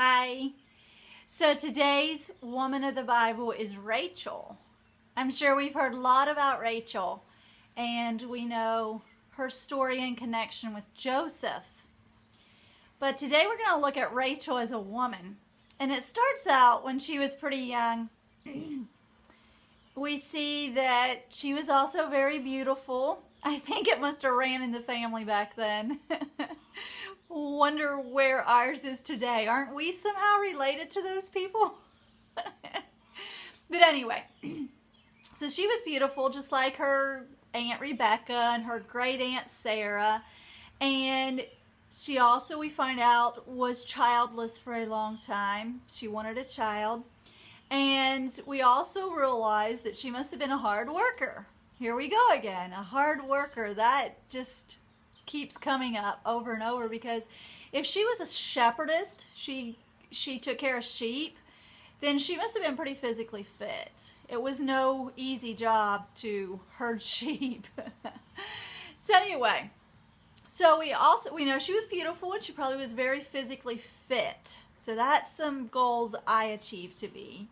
Hi. So today's woman of the Bible is Rachel. I'm sure we've heard a lot about Rachel, and we know her story in connection with Joseph. But today we're going to look at Rachel as a woman. And it starts out when she was pretty young. We see that she was also very beautiful. I think it must have ran in the family back then. Wonder where ours is today. Aren't we somehow related to those people? But anyway, so she was beautiful just like her Aunt Rebecca and her great Aunt Sarah. And she also, we find out, was childless for a long time. She wanted a child. And we also realize that she must have been a hard worker. Here we go again, a hard worker. That just keeps coming up over and over, because if she was a shepherdess, she took care of sheep, then she must have been pretty physically fit. It was no easy job to herd sheep. So anyway, so we know she was beautiful and she probably was very physically fit. So that's some goals I achieved to be.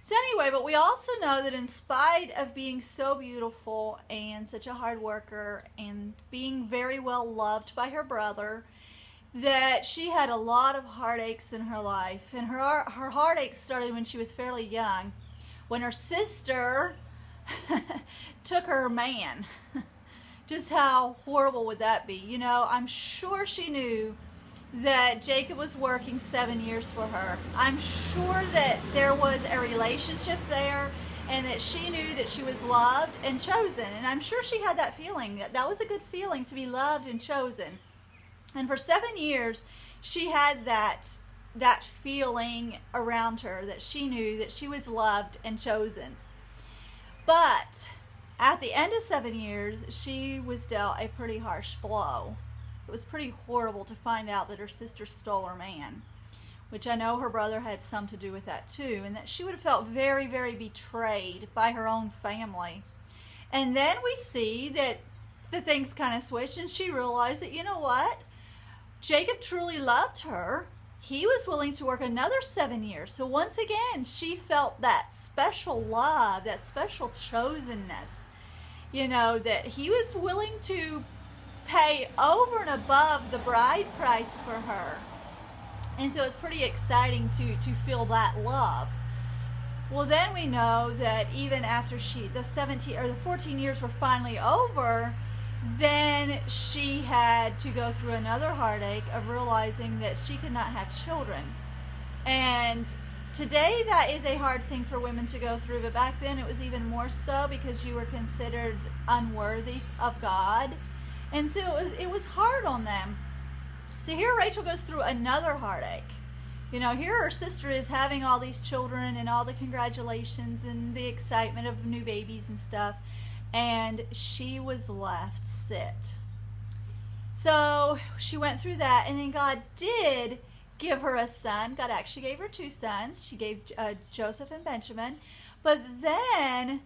So anyway, but we also know that in spite of being so beautiful and such a hard worker and being very well loved by her brother, that she had a lot of heartaches in her life. And her heartaches started when she was fairly young, when her sister took her man. Just how horrible would that be? You know, I'm sure she knew that Jacob was working 7 years for her. I'm sure that there was a relationship there and that she knew that she was loved and chosen. And I'm sure she had that feeling, that was a good feeling, to be loved and chosen. And for 7 years, she had that feeling around her, that she knew that she was loved and chosen. But at the end of 7 years, she was dealt a pretty harsh blow. It was pretty horrible to find out that her sister stole her man, which I know her brother had some to do with that too, and that she would have felt very, very betrayed by her own family. And then we see that the things kind of switched, and she realized that, you know what? Jacob truly loved her. He was willing to work another 7 years. So once again, she felt that special love, that special chosenness, you know, that he was willing to pay over and above the bride price for her. And so it's pretty exciting to feel that love. Well, then we know that even after the 14 years were finally over, then she had to go through another heartache of realizing that she could not have children. And today that is a hard thing for women to go through, but back then it was even more so, because you were considered unworthy of God. And so it was hard on them. So here Rachel goes through another heartache. You know, here her sister is having all these children and all the congratulations and the excitement of new babies and stuff. And she was left sit. So she went through that, and then God did give her a son. God actually gave her two sons. She gave Joseph and Benjamin. But then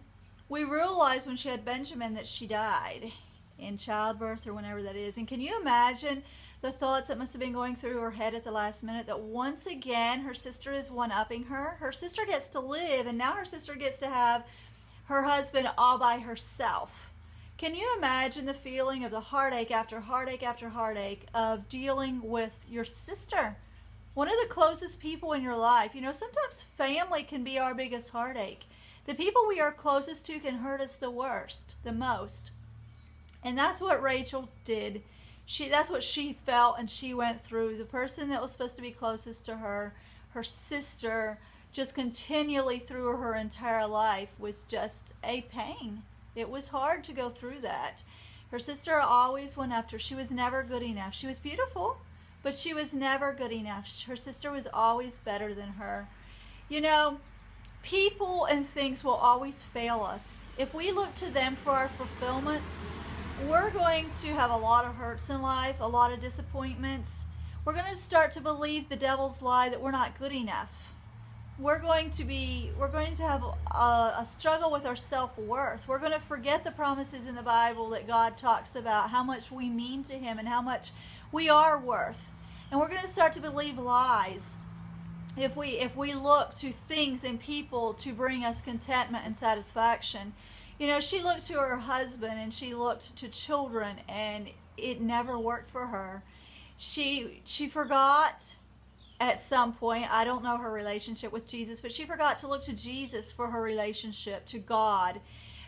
we realized when she had Benjamin that she died in childbirth, or whenever that is. And can you imagine the thoughts that must have been going through her head at the last minute, that once again her sister is one-upping her. Her sister gets to live, and now her sister gets to have her husband all by herself. Can you imagine the feeling of the heartache after heartache after heartache of dealing with your sister, one of the closest people in your life? You know, sometimes family can be our biggest heartache. The people we are closest to can hurt us the worst, the most. And that's what Rachel did. That's what she felt and she went through. The person that was supposed to be closest to her, her sister, just continually through her entire life, was just a pain. It was hard to go through that. Her sister always went after her. She was never good enough. She was beautiful, but she was never good enough. Her sister was always better than her. You know, people and things will always fail us. If we look to them for our fulfillments, we're going to have a lot of hurts in life, a lot of disappointments. We're going to start to believe the devil's lie that we're not good enough. We're going to have a struggle with our self-worth. We're going to forget the promises in the Bible that God talks about how much we mean to him and how much we are worth. And we're going to start to believe lies if we look to things and people to bring us contentment and satisfaction. You know, she looked to her husband and she looked to children, and it never worked for her. She forgot at some point, I don't know her relationship with Jesus, but she forgot to look to Jesus for her relationship to God.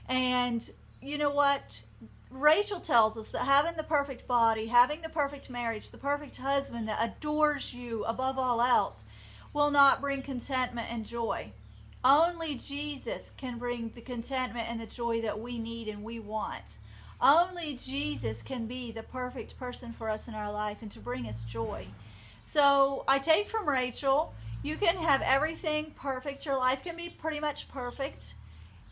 And you know what? Rachel tells us that having the perfect body, having the perfect marriage, the perfect husband that adores you above all else will not bring contentment and joy. Only Jesus can bring the contentment and the joy that we need and we want. Only Jesus can be the perfect person for us in our life and to bring us joy. So I take from Rachel, you can have everything perfect. Your life can be pretty much perfect.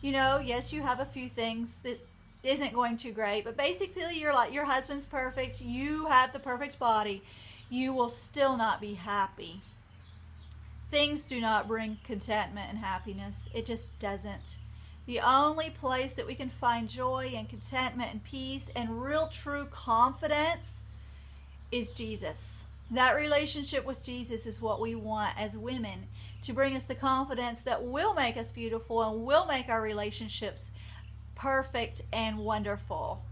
You know, yes, you have a few things that isn't going too great, but basically you're like, your husband's perfect, you have the perfect body, you will still not be happy. Things do not bring contentment and happiness. It just doesn't. The only place that we can find joy and contentment and peace and real true confidence is Jesus. That relationship with Jesus is what we want as women, to bring us the confidence that will make us beautiful and will make our relationships perfect and wonderful.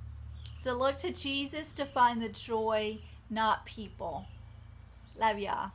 So look to Jesus to find the joy, not people. Love ya.